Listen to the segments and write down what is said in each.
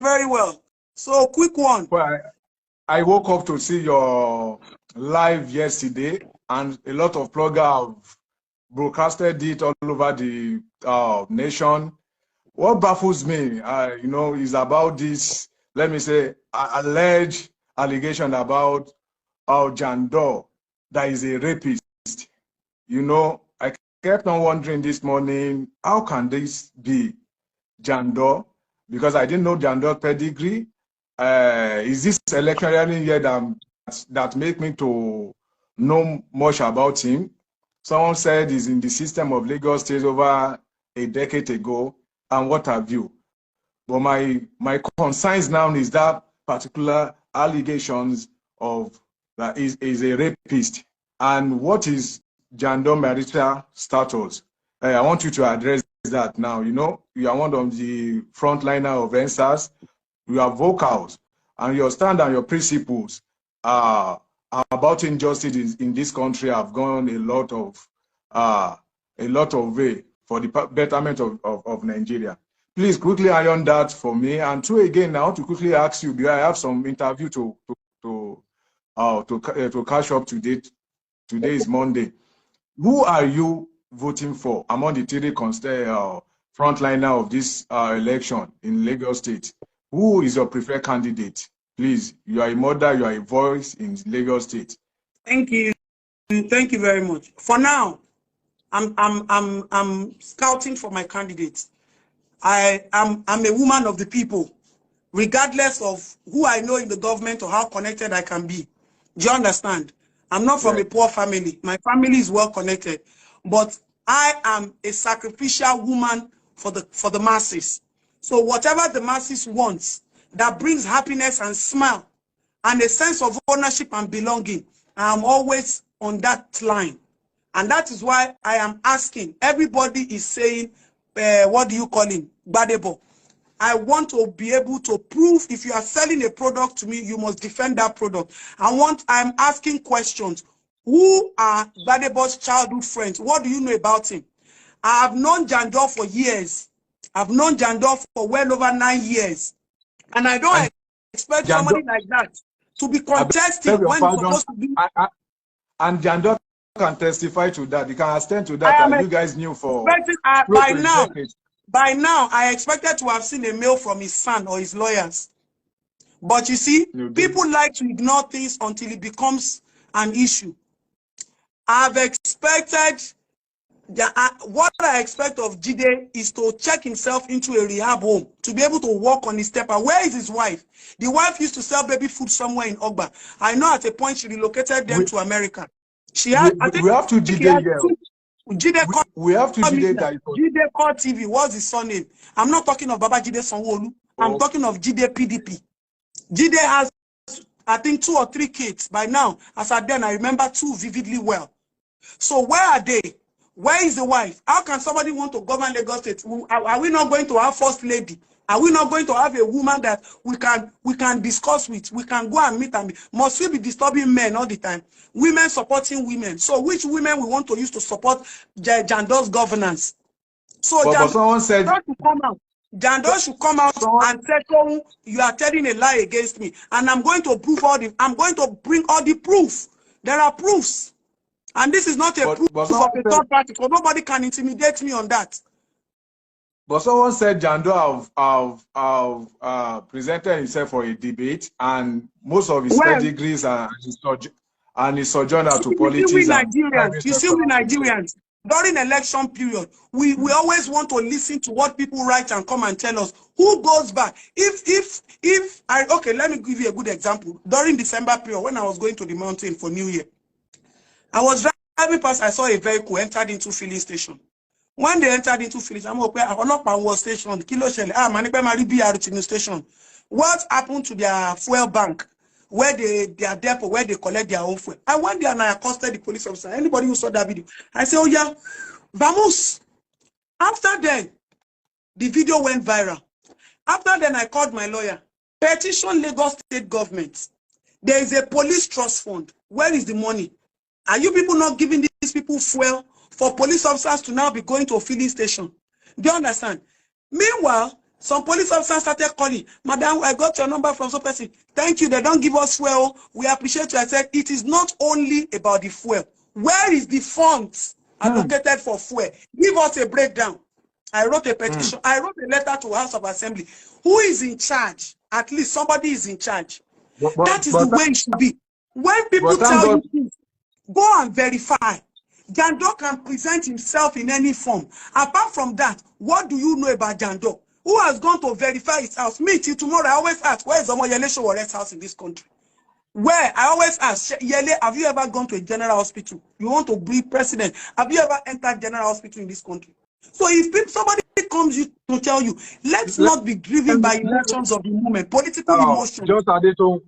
very well. So, quick one. Well, I woke up to see your live yesterday, and a lot of bloggers have broadcasted it all over the nation. What baffles me, is about this, let me say, alleged allegation about Jadon, that is a rapist. I kept on wondering this morning, how can this be Jadon? Because I didn't know Jadon's pedigree. Is this electioneering year that make me to know much about him? Someone said he's in the system of Lagos State over a decade ago, and what have you. But my concerns now is that particular allegations of that is a rapist. And what is Jadon marital status? I want you to address that now. You are one of the frontliner of NSAS. You are vocal, and your stand and your principles about injustice in this country have gone a lot of way for the betterment of Nigeria. Please quickly iron that for me. And two, again, I want to quickly ask you, because I have some interview to catch up to date. Today is Monday. Who are you voting for among the three frontliner of this election in Lagos State? Who is your preferred candidate? Please, you are a mother, you are a voice in Lagos State. Thank you. Thank you very much. For now, I'm scouting for my candidates. I'm a woman of the people, regardless of who I know in the government or how connected I can be. Do you understand? I'm not from a poor family. My family is well connected, but I am a sacrificial woman for the masses. So whatever the masses want that brings happiness and smile and a sense of ownership and belonging, I'm always on that line. And that is why I am asking. Everybody is saying, what do you call him? Badebo. I want to be able to prove, if you are selling a product to me, you must defend that product. I'm asking questions. Who are Badebo's childhood friends? What do you know about him? I have known Jadon for years. I've known Jadon for well over 9 years. And I don't expect somebody like that to be contesting when it's supposed to be. And Jadon can testify to that. He can attest to that. You guys knew for by now, I expected to have seen a mail from his son or his lawyers. But you see, people like to ignore things until it becomes an issue. I've expected, what I expect of Jide is to check himself into a rehab home, to be able to walk on his step. Where is his wife? The wife used to sell baby food somewhere in Ogba. I know at a point she relocated them to America. She had, we have to Jide here. We have to Jide Core TV. What's his surname? I'm not talking of Baba Jide Sanwo-Olu. I'm talking of Jide PDP. Jide has, I think, 2 or 3 kids by now. As at then, I remember 2 vividly well. So where are they? Where is the wife? How can somebody want to govern Lagos State? Are we not going to have first lady? Are we not going to have a woman that we can discuss with? We can go and meet and must we be disturbing men all the time? Women supporting women. So which women we want to use to support Jadon's governance? So someone said Jadon should come out and say, "Oh, you are telling a lie against me," and I'm going to prove I'm going to bring all the proof. There are proofs, and this is not a proof of a third party, because nobody can intimidate me on that. But someone said Jadon have presented himself for a debate, and most of his pedigrees and his sojourner to politics. You see, we Nigerians, during election period, we always want to listen to what people write and come and tell us who goes back. Okay, let me give you a good example. During December period, when I was going to the mountain for New Year, I was driving past, I saw a vehicle entered into filling station. When they entered into filling, I'm okay, I not power station, Kilo Shell, BRT station. What happened to their fuel bank, where their depot, where they collect their own fuel? I went there and I accosted the police officer. Anybody who saw that video, I said, "Oh yeah, vamos." After then, the video went viral. After then, I called my lawyer. Petition Lagos State government. There is a police trust fund. Where is the money? Are you people not giving these people fuel for police officers to now be going to a filling station? Do you understand? Meanwhile, Some police officers started calling, Madam, I got your number from some person. Thank you. They don't give us fuel. We appreciate you. I said, it is not only about the fuel. Where is the funds allocated for fuel? Give us a breakdown. I wrote a petition. I wrote a letter to House of Assembly. Who is in charge? At least somebody is in charge. That is the way it should be. When people tell you things, go and verify. Jadon can present himself in any form. Apart from that, what do you know about Jadon? Who has gone to verify his house? Me, till tomorrow, I always ask, where is Omo Yele Showore's house in this country? Where? I always ask, Yele, have you ever gone to a general hospital? You want to be president? Have you ever entered general hospital in this country? So if somebody comes to tell you, let's not be driven by emotions of the moment, political emotions. Just Adetoun,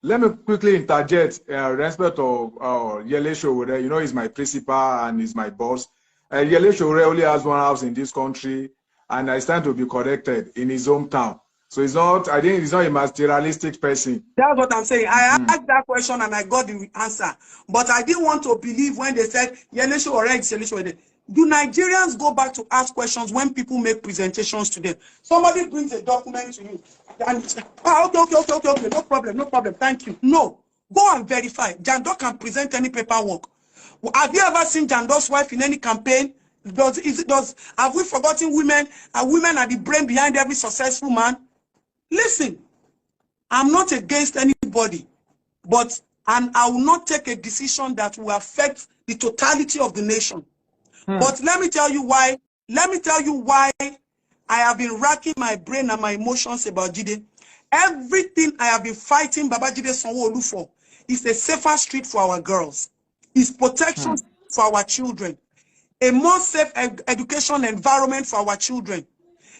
let me quickly interject respect to Yele Showore. You know, he's my principal and he's my boss. Yele Showore only has one house in this country, and it's time to be corrected in his hometown. So it's not, I think he's not a materialistic person. That's what I'm saying. I asked that question and I got the answer. But I didn't want to believe when they said, Yele Showore is Yele Showore. Do Nigerians go back to ask questions when people make presentations to them? Somebody brings a document to you and it's like, okay, no problem, thank you. No, go and verify. Jadon can present any paperwork. Have you ever seen Jadon's wife in any campaign? Have we forgotten women? Women are the brain behind every successful man. Listen, I'm not against anybody, but I will not take a decision that will affect the totality of the nation. But let me tell you why. Let me tell you why I have been racking my brain and my emotions about Jide. Everything I have been fighting Baba Jide Sanwo-Olu for is a safer street for our girls. It's protection for our children. A more safe education environment for our children.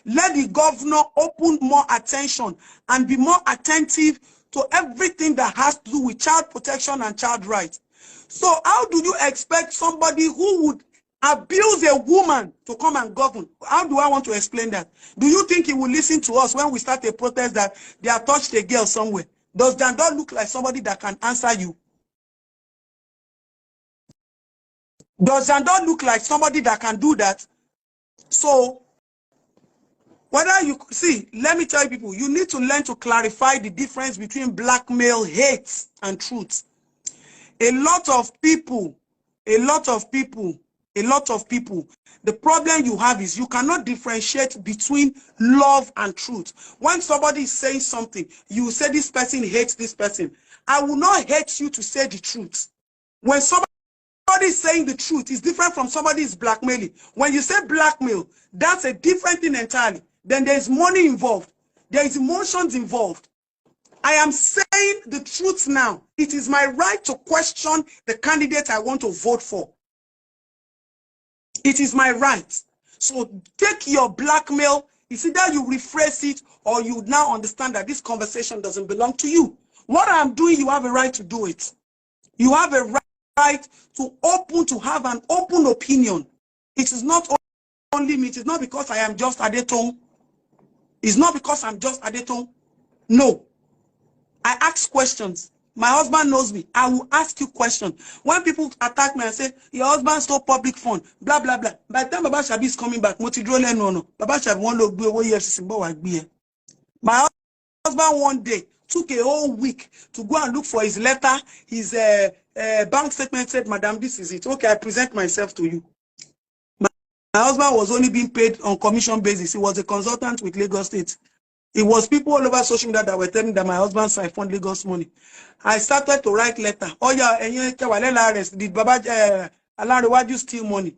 Let the governor open more attention and be more attentive to everything that has to do with child protection and child rights. So how do you expect somebody who would abuse a woman to come and govern? How do I want to explain that? Do you think he will listen to us when we start a protest that they have touched a girl somewhere? Does Jadon look like somebody that can answer you? Does Jadon look like somebody that can do that? So, whether you see, let me tell you people, you need to learn to clarify the difference between blackmail, hate, and truth. A lot of people, the problem you have is you cannot differentiate between love and truth. When somebody is saying something, you say this person hates this person. I will not hate you to say the truth. When somebody is saying the truth, it's different from somebody is blackmailing. When you say blackmail, that's a different thing entirely. Then there is money involved. There is emotions involved. I am saying the truth now. It is my right to question the candidate I want to vote for. It is my right. So take your blackmail. It's either you rephrase it or you now understand that this conversation doesn't belong to you. What I'm doing, you have a right to do it. You have a right to have an open opinion. It is not only me. It is not because I am just Adetoun. It's not because I'm just Adetoun. No. I ask questions. My husband knows me. I will ask you questions. When people attack me and say, your husband stole public fund, blah, blah, blah. By the time Baba Shabi is coming back, Baba Shabi won't look my husband one day took a whole week to go and look for his letter. His bank statement said, Madam, this is it. Okay, I present myself to you. My husband was only being paid on commission basis. He was a consultant with Lagos State. It was people all over social media that were telling that my husband siphoned Lagos money. I started to write letter. Oh yeah, did Baba Alarewaju steal money?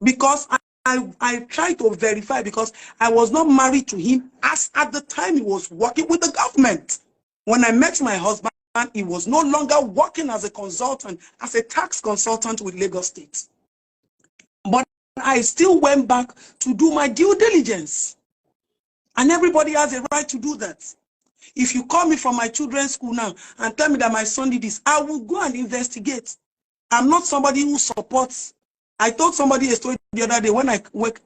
Because I tried to verify, because I was not married to him as at the time he was working with the government. When I met my husband, he was no longer working as a consultant, as a tax consultant with Lagos State. But I still went back to do my due diligence. And everybody has a right to do that. If you call me from my children's school now and tell me that my son did this, I will go and investigate. I'm not somebody who supports. I told somebody a story the other day when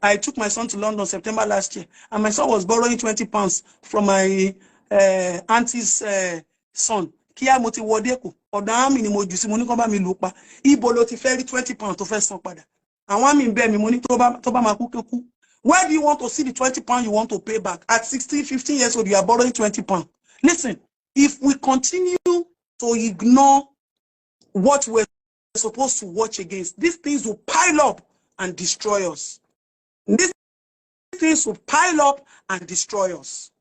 I took my son to London September last year, and my son was borrowing 20 pounds from my auntie's son. Kia moti wodeko. Odami ni mojusi moni komba mi lupa. Ibo lo ti feri 20 pounds to first son pada. And one min be mi moni toba makukeku. Where do you want to see the 20 pounds you want to pay back? At 16, 15 years old, you are borrowing 20 pounds. Listen, if we continue to ignore what we're supposed to watch against, these things will pile up and destroy us. These things will pile up and destroy us.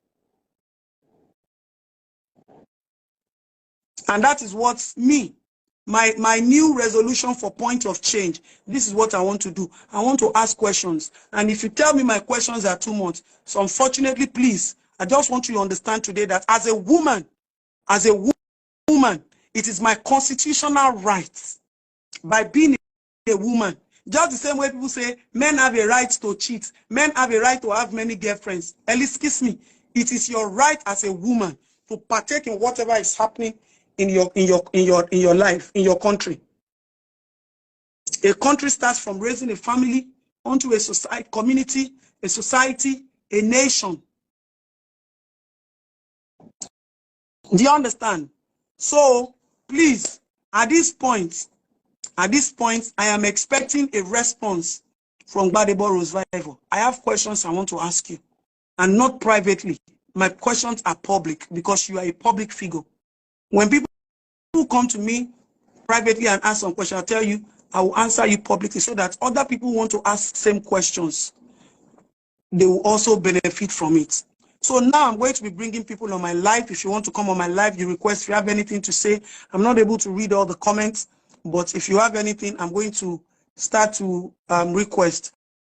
And that is what's my new resolution for point of change. This is what I want to do. I want to ask questions. And if you tell me my questions are too much, so unfortunately, please, I just want you to understand today that as a woman, it is my constitutional right, by being a woman, just the same way people say men have a right to cheat, men have a right to have many girlfriends. At least kiss me. It is your right as a woman to partake in whatever is happening in your life, in your country. A country starts from raising a family onto a society, community, a society, a nation. Do you understand? So please, at this point, I am expecting a response from Gbadebo Revival. I have questions I want to ask you, and not privately. My questions are public because you are a public figure. When people come to me privately and ask some questions, I'll tell you, I will answer you publicly so that other people who want to ask same questions, they will also benefit from it. So now I'm going to be bringing people on my live. If you want to come on my live, you request, if you have anything to say. I'm not able to read all the comments, but if you have anything, I'm going to start to request.